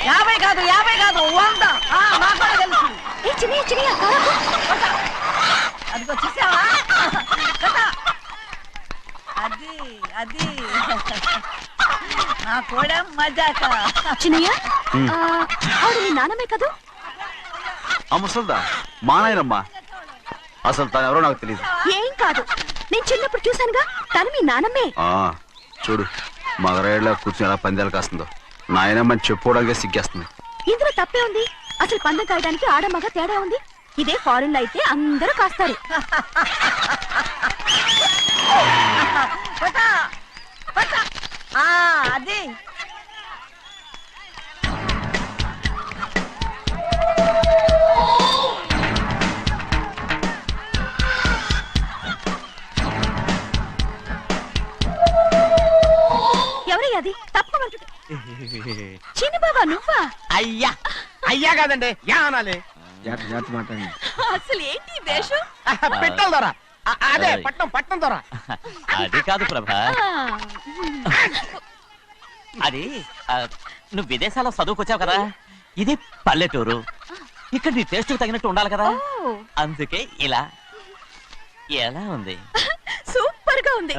50 కాదు 100. నాకు కూడా తెలుసు. అదిగో చూసావా? అది నా కూడా మజాక. చిన్నయ్య ఆవిడ నీ నాన్నమే కదూ? ఆ ముసల్దా మా నాయనమ్మా. అసలు తను ఎవరో నాకు తెలియదు. ఏం కాదు, నేను చిన్నప్పుడు చూశానుగా, తను మీ నాన్నమ్మే. చూడు మగరాయిలా కూర్చుని ఎలా పందాలు కాస్తుందో. నాయనమ్మని చెప్పుకోవడానికి సిగ్గేస్తుంది. ఇందులో తప్పే ఉంది? అసలు పందెం కాయడానికి ఆడమగ తేడా ఉంది. ఇదే ఫారెన్ లో అయితే అందరూ కాస్తారు. అది ఎవరయ్యా అది? తప్పమంటుంటే చిన్న బాబా నువ్వా? అయ్యా కాదండి, యా అనాలి. అసలు ఏంటి వేషం? పెట్టాలి దొర. అదే పట్నం దొర. అది కాదు ప్రభా, అది నువ్వు విదేశాల్లో చదువుకొచ్చావు కదా, ఇది పల్లెటూరు. ఇక్కడ నీ టేస్ట్ తగినట్టు ఉండాలి కదా, అందుకే ఇలా. ఎలా ఉంది? సూపర్ గా ఉంది.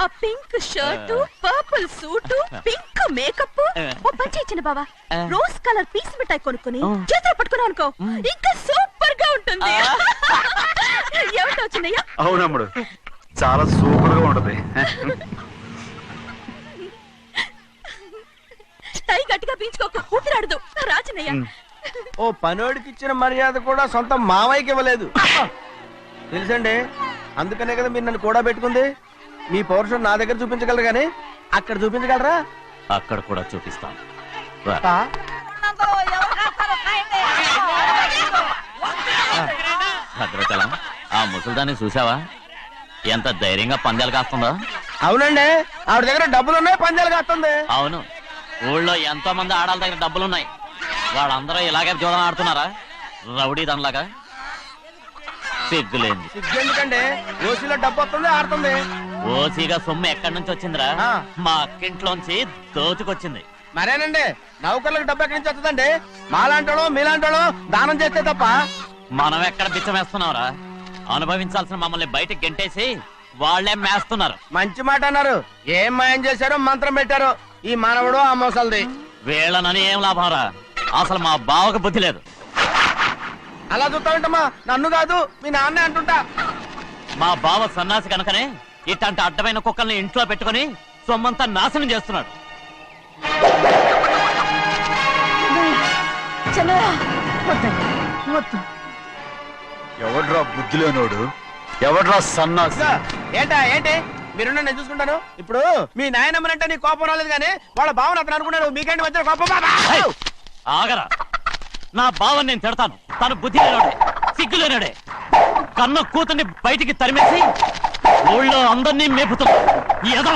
ఆ pink shirt, purple suit, pink makeup. ఓ పని చిన్న బాబా, రోజ్ కలర్ పీస్ మిఠాయి కొనుక్కుని చేతులు పట్టుకున్నావు అనుకో, ఇంకా సూపర్ గా ఉంటుంది. ఏమిటో చిన్నయ్య? అవునమ్ముడు, చాలా సూపర్ గా ఉంటది. టై గట్టిగా పీంచుకోక ఊపిరాడదు రాజనయ్య. ఓ పనోడికి ఇచ్చిన మర్యాద కూడా సొంత మావయ్యకి ఇవ్వలేదు తెలుసండి. అందుకనే కదా మీరు నన్ను కూడా పెట్టుకుంది. మీ పౌరుషం నా దగ్గర చూపించగలరు గానీ అక్కడ చూపించగలరా? అక్కడ కూడా చూపిస్తాను. భద్రాచలం, ఆ ముసల్దాన్ని చూసావా? ఎంత ధైర్యంగా పందాలు కాస్తుందో. అవునండి, ఆవిడ దగ్గర డబ్బులు ఉన్నాయి, పందాలు కాస్తుంది. అవును, ఊళ్ళో ఎంతో మంది ఆడాళ్ళ దగ్గర డబ్బులున్నాయి. వాళ్ళందరూ ఇలాగే జోదం ఆడుతున్నారా రౌడీ దానిలాగా? సిగ్గులేంది. సిగ్గెందుకండి? ఓసీలో డబ్బు వస్తుంది, ఆడుతుంది. ఓసీగా సొమ్ము ఎక్కడి నుంచి వచ్చిందిరా? మా అక్కింట్లోంచి దోచుకొచ్చింది. మరేనండి, నౌకర్లకు డబ్బు ఎక్కడి నుంచి వస్తుందండి? మాలాంటోళ్ళు మీలాంటోళ్ళు దానం చేస్తే తప్ప. మనం ఎక్కడ బిచ్చం వేస్తున్నావురా? అనుభవించాల్సిన మమ్మల్ని బయటకు గెంటేసి వాళ్లే మేస్తున్నారు. మంచి మాట అన్నారు. ఏం మాయం చేశారో, మంత్రం పెట్టారో ఈ మానవుడు ఆ మోసల్ది. వీళ్ళనని ఏం లాభం రా? అసలు మా బావకు బుద్ధి లేదు. అలా చూస్తామంటమ్మా, నన్ను కాదు మీ నాన్నే అంటుంటా. మా బావ సన్నాసి కనుకనే ఇట్లాంటి అడ్డమైన కుక్కల్ని ఇంట్లో పెట్టుకుని సొమ్మంతా నాశనం చేస్తున్నాడు. ఎవడ్రా బుద్ధి లేనోడు? ఎవడ్రా సన్నాసి? ఏంటి మీరు నేను చూసుకుంటాను. ఇప్పుడు మీ నాయనమ్మనంటే నీ కోపం రాలేదు కానీ వాళ్ళ భావన అతను అనుకున్నాడు. మీకేంటి వచ్చిన కోపం? ఆగరా, నా బావని నేను తిడతాను. తను బుద్ధి లేనాడే, సిగ్గు లేనాడే. కన్న కూతుర్ని బయటికి తరిమేసి ఊళ్ళో అందరినీ మేపుతున్నా. ఏదో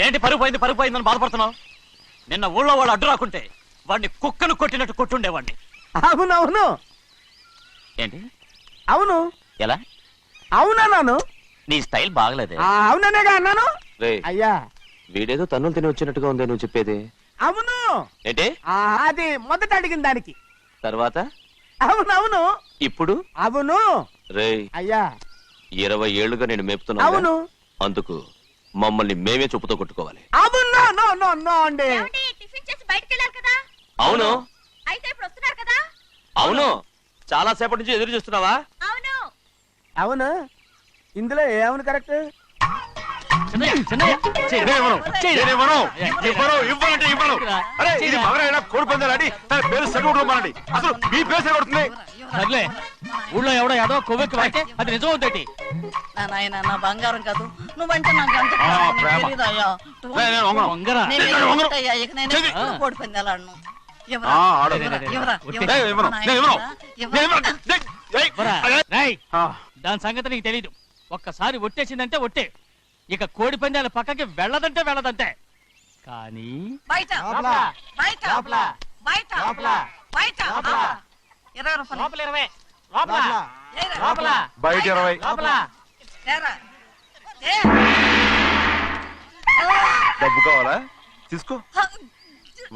ఏంటి పరుగు పోయిందని బాధపడుతున్నావు? నిన్న ఊళ్ళో వాళ్ళు అడ్డు రాకుంటే వాడిని కుక్కను కొట్టినట్టు కొట్టుండేవాడిని. అవునవును. ఏంటి? అవును. ఎలా? అవునన్నాను. నీ స్టైల్ బాగలేదే. అవుననేగా అన్నాను. రే అయ్యా, వీడేదో తన్నులు తిని వచ్చినట్టుగా ఉందే నువ్వు చెప్పేది. అవును. ఏంటి అది మొదట అడిగిన దానికి తర్వాత అవునవును ఇప్పుడు అవును రేయ్ అయ్యా 20 ఏళ్లుగా నేను మేపుతున్నా అవును అందుకు మమ్మల్ని మేమే చెప్పుతో కొట్టుకోవాలి అవును నో నో నో అండి టిఫిన్ చేసి బయటికి వెళ్ళారు కదా అవును అయితే ఇప్పుడు వస్తున్నారు కదా అవును చాలా సేపటి నుంచి ఎదురు చూస్తున్నావా అవును అవును ఇందులో ఏమవును కరెక్ట్ సర్లే ఊళ్ళో ఎవడో ఏదో కొవ్వెక్కి వాడితే అది నిజం అవుతాయి నా నాయన నా బంగారం కాదు నువ్వంటే నాకు ఎంత ప్రేమ. తెలీదయ్యా. వంగరా నేను ఏంటయ్యా, ఇక నేను ఎప్పుడు కోడి పందాలాడను. ఎవరా? ఆడు. ఎవరా? ఎవరా? ఎవరా? ఏయ్, ఇవ్వను. నా నేను ఇవ్వను. ఎవరా? ఎవరా? రేయ్, దాని సంగతి నీకు తెలీదు ఒక్కసారి ఒట్టేసిందంటే ఒట్టే ఇక కోడి పందాల పక్కకి వెళ్ళదంటే వెళ్ళదంటే కానీ బయట బయట బయట బయట 20 రూపాయలు. ఏరా. బయట 20 ఏరా. ఏ. డబ్బు కావాలా తీసుకో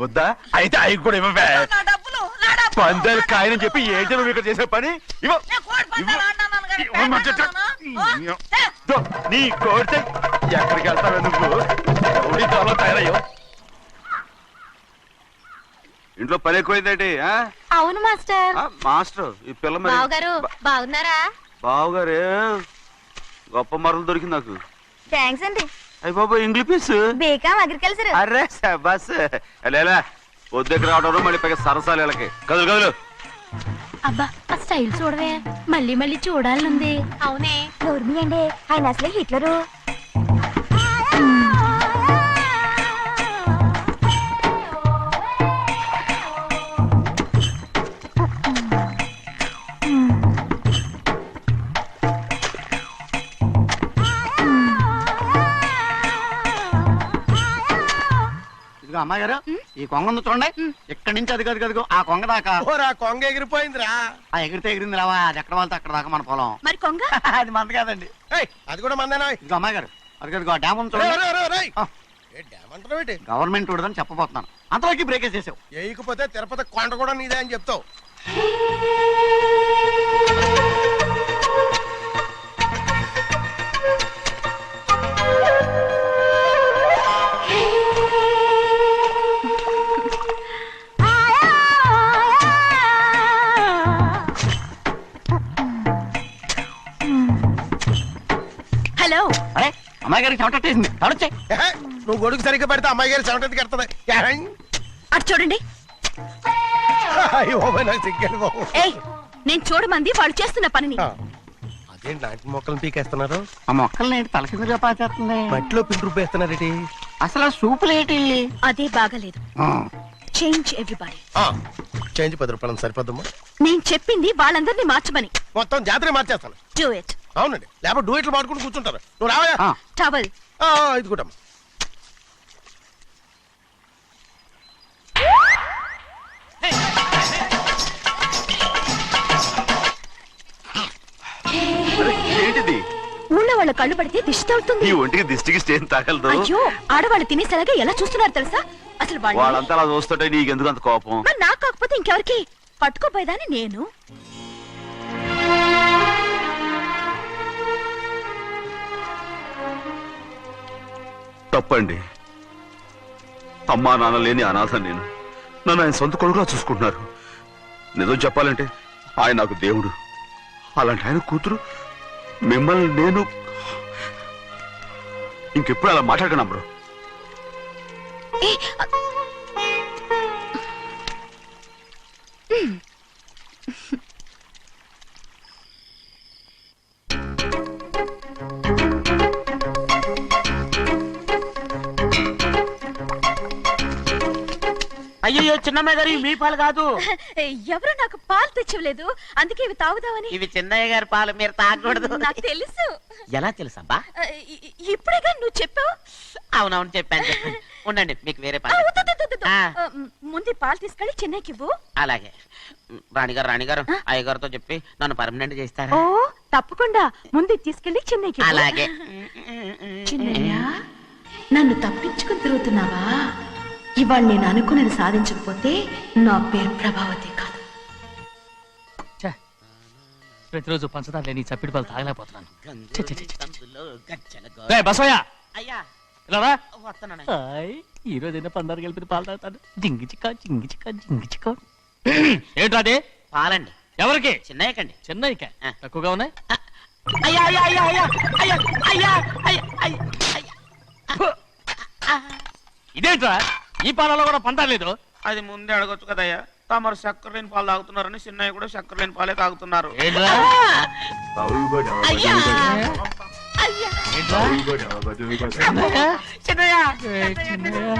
వద్దా అయితే అవి కూడా ఇవ్వవే నా డబ్బులు నా డబ్బులు. పందాలు కాయని చెప్పి ఏంటి నువ్వు ఇక్కడ చేసే పని ఇవ్వ నేను కోడి పందాలు ఆడినాను కానీ ఇవ్వమంటే ఆడినానా? ఏ. దో, నీ కోడితే ఎక్కడికి వెళ్తావే నువ్వు ఎవడి త్వరలో తయారయ్యో ఇంట్లో పని ఎక్కువైందేంటి అవును మాస్టర్ మాస్టర్ ఈ పిల్ల మరి బావగారు బాగున్నారా బావుగారే గొప్ప మరలు దొరికింది నాకు థ్యాంక్స్ అండి అయ్యి బాబా ఇంగ్లీష్ పీస్ బేకాం అగ్రికల్చర్ అరే బస్ లేలా వద్దకు రావడం మళ్ళీ పైగా సరసాలు వీళ్ళకి కదులు కదులు అబ్బా ఆ స్టైల్ చూడవే మళ్ళీ మళ్ళీ చూడాలనుంది అవునే నోర్మి అండి ఆయన అసలే హిట్లరు అమ్మాయి ఈ కొంగ ఉంది చూడండి ఇక్కడి నుంచి అది గదిగో ఆ కొంగ దాకా కొంగ ఎగిరిపోయిందిరా ఆ ఎగిరితే ఎగిరింది రావా అది ఎక్కడ వాళ్ళతో అక్కడ దాకా మన పొలం మరి కొంగ అది మంద కాదండి అది కూడా మందేనా ఇదిగో అమ్మాయి గారు అది గదిగో డ్యామ్ ఉంది చూడండి గవర్నమెంట్ ఉండదని చెప్పబోతున్నాను అంతలోకి బ్రేక్ చేసావు వేయకపోతే తిరుపతి కొండ కూడా నీదే అని చెప్తావు హలో అరే అమ్మాయి గారికి చెమటేసింది తడొచ్చే నువ్వు గొడుగు సరిగ్గా పెడితే అమ్మాయి గారి చెమటది కడుతుంది అటు చూడండి నాకు సిగ్గాను బాబు ఏయ్ నేను చూడమంది వాళ్ళు చేస్తున్న పనిని అదేంటి నాటి మొక్కలను పీకేస్తున్నారు ఆ మొక్కల్ని తల కిందగా పాచేస్తుంది మట్టిలో పిండి రూపేస్తున్నారేటి అసలు ఆ సూపులేటి అదే బాగాలేదు చేంజ్ ఎవ్రీబడి చేంజ్ 10 రూపాయలు సరిపోద్దమ్మా నేను చెప్పింది వాళ్ళందరినీ మార్చమని మొత్తం జాతర మార్చేస్తాను డూ ఇట్ అవునండి లేకపోతే డూయిట్లు పాడుకుంటూ కూర్చుంటారు నువ్వు రావయా టవల్ ఇది కూడా ఏంటిది ఊళ్ళో వాళ్ళ కళ్ళు పడితే దిష్టి తగులుతుంది ఈ ఒంటికి దిష్టికి స్టేన్ తగలదు అయ్యో ఆడవాళ్ళు తినేసరిగా ఎలా చూస్తున్నారు తెలుసా అసలు వాళ్ళు వాళ్ళంతా అలా చూస్తుంటే నీకెందుకు అంత కోపం మరి నాకు కాకపోతే ఇంకెవరికి పట్టుకోపోయేదాన్ని నేను తప్పండి అమ్మా నాన్న లేని అనాథ నేను నన్ను ఆయన సొంత కొడుకులా చూసుకుంటున్నారు నిజం చెప్పాలంటే ఆయన నాకు దేవుడు అలాంటి ఆయన కూతురు మిమ్మల్ని నేను ఇంకెప్పుడు అలా మాట్లాడగలను బ్రో అయ్యో చిన్నమ్మాయి గారు మీ పాలు కాదు ఎవరు నాకు పాలు తెచ్చలేదు అందుకే ఇవి తాగుదామని ఇవి చిన్నయ్య గారి పాలు మీరు తాగకూడదు నాకు తెలుసు ఎలా తెలుసబ్బా ఇప్పుడేగా నువ్వు చెప్పావు అవునవును చెప్పాను ఉండండి మీకు వేరే ఆ, పాలు వద్దు, వద్దు, వద్దు. ఆ. ముందు ఈ పాలు తీసుకెళ్ళి చెన్నైకి ఇవ్వు అలాగే రాణిగారు అయ్యగారితో చెప్పి నన్ను పర్మనెంట్ చేస్తారా ఓ తప్పకుండా ముందు ఇది తీసుకెళ్ళి చెన్నైకి ఇవ్వు. అలాగే చిన్నయ్య నన్ను తప్పించుకుని తిరుగుతున్నావా ఇవాళ నేను అనుకున్నది సాధించకపోతే నా పేరు ప్రభావతి కాదు. ఛే, ప్రతిరోజు పంచదార లేని చప్పిడి పాలు తాగలేకపోతున్నాను. ఛే, ఛే, ఛే, ఛే, ఛే. రేయ్, బసవయ్య అయ్యా ఇలా రా. వస్తున్నాను. హాయ్, ఈ రోజైనా పందారు కలిపి పాలు తాగుతాను. జింగి చిక్క జింగి చిక్క జింగి చిక్క. ఏంట్రా అది? పాలండి ఎవరికి? చిన్నయ్యకండి. చెన్నైకా తక్కువగా ఉన్నాయి. అయ్యా అయ్యా అయ్యా అయ్యా అయ్యా అయ్యా అయ్యా అయ్యా అయ్యా. ఇదేంట్రా, ఈ పాలలో కూడా పందారు లేదు? అది ముందే అడగొచ్చు కదయ్యా. తమరు చక్కెర లేని పాలు తాగుతున్నారని చిన్నయ్య కూడా చక్కెర లేని పాలే తాగుతున్నారు. ఏంట్రా? అయ్యా అయ్యా ఏంట్రా? చిన్నయ్య ఏయ్, చిన్నయ్య,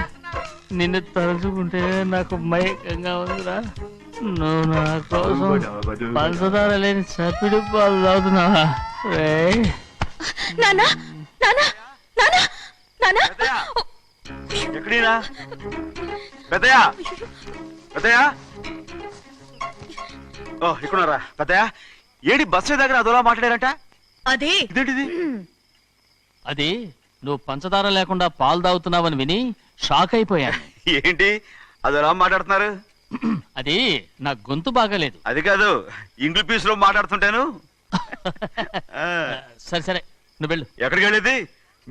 నిన్ను తలుచుకుంటే నాకు మైకంగా ఉందిరా. నువ్వు నా కోసం పంచదార లేని చప్పిడి పాలు తాగుతున్నావా? రేయ్, నానా నానా నానా నానా ఎక్కడీనా పెద్దయా? పెద్దయా? ఓ ఇక్కడున్నారా పెద్దయా? ఏడి బస్సు దగ్గర అదోలా మాట్లాడారంట. అదే ఇదేంటిది? అది నువ్వు పంచదార లేకుండా పాలు తాగుతున్నావని విని షాక్ అయిపోయాను. ఏంటి అదోలా మాట్లాడుతున్నారు? అది నా గొంతు బాగాలేదు. అది కాదు, ఇంగ్లీష్ పీస్ లో మాట్లాడుతుంటాను. ఆ, సరే సరే, నువ్వు వెళ్ళు. ఎక్కడికి వెళ్ళేది?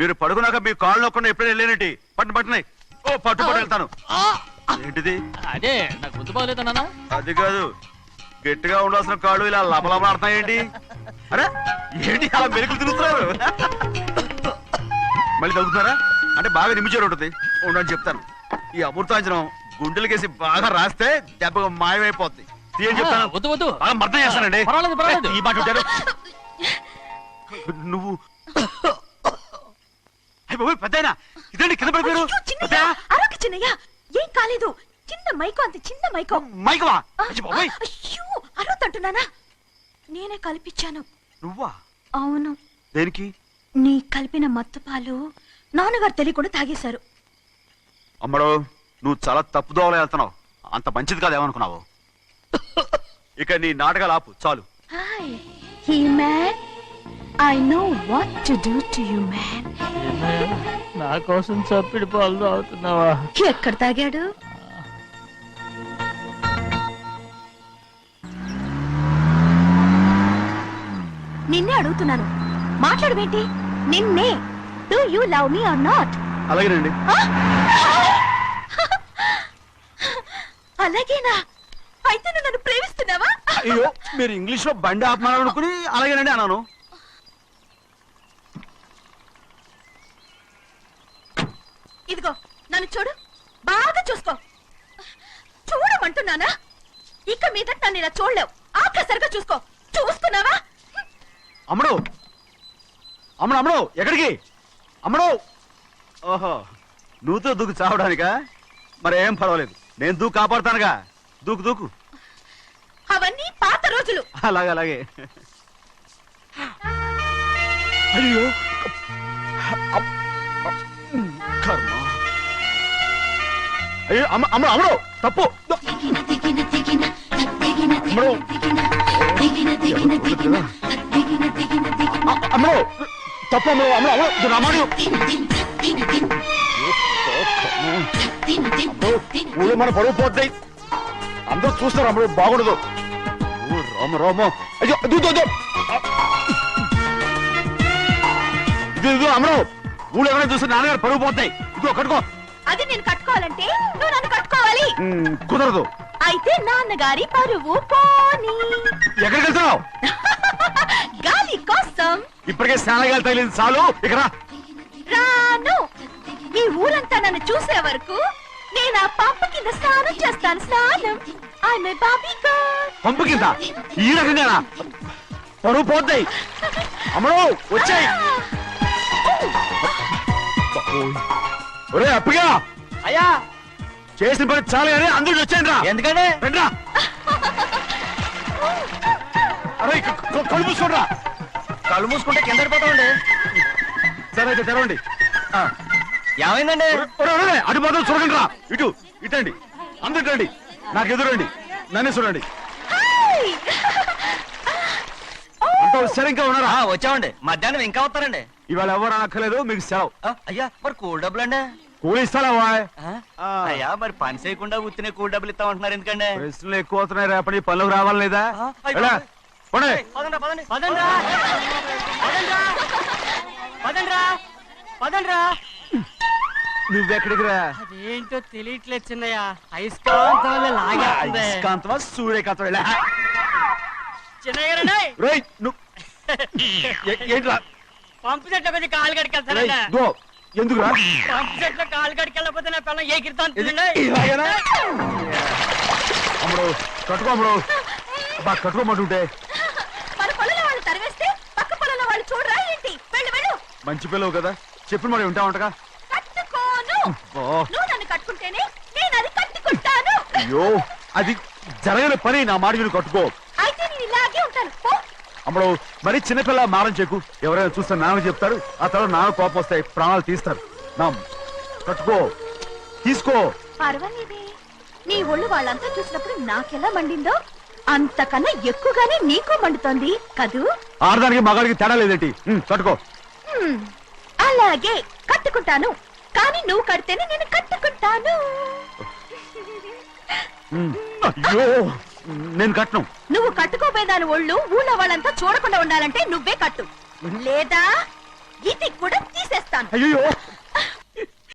మీరు పడుకున్నాక మీ కాళ్ళు నొక్కకుండా ఎప్పుడైనా వెళ్ళేనంటి. పట్టునాయి. ఓ పట్టు వెళ్తాను. ఏంటిది? అదే నా గొంతు బాగలేదు నాన్న. అది కాదు, గట్టిగా ఉండాల్సిన కాళ్ళు ఇలా లబలబలాడుతున్నాయి ఏంటి? అరే ఏంటి అలా మెరుకులు తిరుగుతున్నారు? మళ్ళీ తగ్గుతున్నారా? అంటే బాగా నిమిషాలు ఉంటుంది. ఉండని చెప్తాను. ఈ అమృతాంజనం గుండెలకేసి బాగా రాస్తే దెబ్బగా మాయమైపోద్ది. తీయని చెప్తాను. వద్దు వద్దు, బాగా మర్దం చేస్తానండి. పర్వాలేదు పర్వాలేదు. ఈ మాట ఉంటారు నువ్వు. పెద్దయినా ఇదండి కింద పడిపోయారు. అయ్యో, చిన్నయ్య, అరవకు చిన్నయ్య, ఏం కాలేదు. చిన్న మైకో, అంత చిన్న మైకో. మైకవా? అయ్యో, అరవతంటున్నానా? నేనే కల్పించాను. నువ్వా? అవును, దేనికి? నీ కలిపిన మత్తు పాలు నాన్నగారు తెలియకుండా తాగేశారు. అమ్మడో, నువ్వు చాలా తప్పు దోవలో వెళ్తున్నావు. అంత మంచిది కాదేమనుకున్నావు. ఇక నీ నాటకాలు ఆపు చాలు. Hi he man, I know what to do to you man. నా కోసం చప్పిడి పాలు తాగుతున్నావా? ఎక్కడ తాగాడు? నిన్నే అడుగుతున్నాను, మాట్లాడవేంటి? నిన్నే. Do you love me or not? అలాగేనండి. అలాగేనా? అయితే నువ్వు నన్ను ప్రేమిస్తున్నావా? అయ్యో, మీరు ఇంగ్లీష్ లో బండి ఆపమాలనుకుని అలాగేనండి అన్నాను. ఇదిగో నన్ను చూడు, బాగా చూసుకో. చూడమంటున్నానా? ఇక మీద నన్ను ఇలా చూడలేవు. ఆఖసరిగా చూసుకో. చూస్తున్నావా? అమ్మడు అమ్మడు అమ్మడు ఎక్కడికి? అమ్మడు. ఓహో, నువ్వుతో దూకు చావడానికా? మరేం పర్వాలేదు, నేను దూకు కాపాడుతానుగా. దూకు దూకు. అవన్నీ పాత రోజులు. అలాగే అలాగే. అయ్యో కర్మ. అయ్యో అమ్మ అమ్మ అమ్మడు తప్పు. అమ్మడు అమ్మడు తప్పు. అమ్మడు అమ్మడు అమ్మడు రామాడు. ఊళ్ళో మన పరువు పోతాయి. అందరూ చూస్తారు. అమ్మడు బాగుండదు. రామ రామ. అయ్యో ఇది అమ్మడు, ఊళ్ళో ఎవరైనా చూస్తే నాన్నగారు పరువు పోతాయి. ఇదిగో కట్టుకో. అది నేను కట్టుకోవాలంటే నువ్వు నన్ను కట్టుకోవాలి. కుదరదు. అయితే నాన్నగారి పరువు పోనీ. ఎక్కడికి వెళ్తున్నావు? గాలి కోసం. ఇప్పటికే స్నానగాలు తగిలింది చాలు. ఇక్కడ రాను. ఈ ఊరంతా నన్ను చూసే వరకు నేను ఆ పంప కింద స్నానం చేస్తాను. స్నానం. I'm a Barbie girl. పంపు కింద ఈ రకంగానా? పరువు పోతాయి. అమ్మడు వచ్చాయి. ఒరే అప్పగా, అయ్యా చేసిన పని చాలు కానీ అందరికి వచ్చాను రా. ఎందుకంటే రండ్రా. అరే కళ్ళు మూసుకోండిరా. కళ్ళు మూసుకుంటే కింద పడిపోతామండి. సరే అయితే తెరవండి. ఏమైందండి? అటు మాత్రం చూడండి రా. ఇటు ఇటండి. అందరు రండి. నాకు ఎదురండి. నన్నే చూడండి. అంత సరే ఇంకా ఉన్నారా? వచ్చామండి. మధ్యాహ్నం ఇంకా వస్తారండి. ఇవాళ ఎవరు అనక్కర్లేదు, మీకు సెలవు. అయ్యా మరి కూల్ డబ్బులు అండి? కూలి ఇస్తారా వాయ్? అయ్యా మరి పని చేయకుండా ఉత్తినే కూలి డబ్బులు ఇస్తామంటున్నారు ఎందుకండి? ప్రశ్నలు ఎక్కువ అవుతున్నాయి, రేపటి పనులకు రావాలి లేదా? ఎలా? పోనీ. నువ్వెక్కడికి రా? అదేంటో తెలియట్లేదు చిన్నయ్య, అయస్కాంతం వల్ల లాగేస్తుంది. అయస్కాంతమా సూర్యకాంతం? ఎలా? చిన్నయ్య రండి. రేయ్, నువ్వు ఏంట్రా? పంపు చెట్ల కొద్ది కాలు రేయ్, కడికెళ్తానండి. దో, ఎందుకురా? పంపు చెట్ల కాలు కడికెళ్ళకపోతే నా పిల్లలు ఏకిరితాను. ఇలాగేనా? అమ్ముడు కట్టుకో, అమ్ముడు బా కట్టుకోమంటుంటే. మన పొలంలో వాళ్ళు తరివేస్తే పక్క పొలంలో వాళ్ళు చూడరా ఏంటి? వెళ్ళు వెళ్ళు. మంచి పిల్లవు కదా, చెప్పిన మరి ఉంటావంటగా. కట్టుకోను. ఓ, నువ్వు నన్ను కట్టుకుంటేనే నేను అది కట్టుకుంటాను. అయ్యో, అది జరగని పని. నా మాట విని కట్టుకో. అయితే నేను ఇలాగే ఉంటాను. పో. అమ్మడు మరి చిన్నపిల్ల మారం చెక్కు. ఎవరైనా చూస్తే నాన్న చెప్తారు, ఆ తర్వాత నాన్న కోపం వస్తాయి, ప్రాణాలు తీస్తారు. నా కట్టుకో, తీసుకో. పర్వాలేదే, నీ ఒళ్ళు వాళ్ళంతా చూసినప్పుడు నాకెలా మండిందో అంతకన్నా ఎక్కువగానే నీకు మండుతోంది కదూ? ఆడదానికి మగాడికి తేడా లేదేంటి? కట్టుకో. అలాగే కట్టుకుంటాను, కానీ నువ్వు కడితేనే నేను కట్టుకుంటాను. అయ్యో, నేను కట్టను. నువ్వు కట్టుకోపోయేదాని ఒళ్ళు ఊళ్ళో వాళ్ళంతా చూడకుండా ఉండాలంటే నువ్వే కట్టు, లేదా ఇది కూడా తీసేస్తాను. అయ్యో,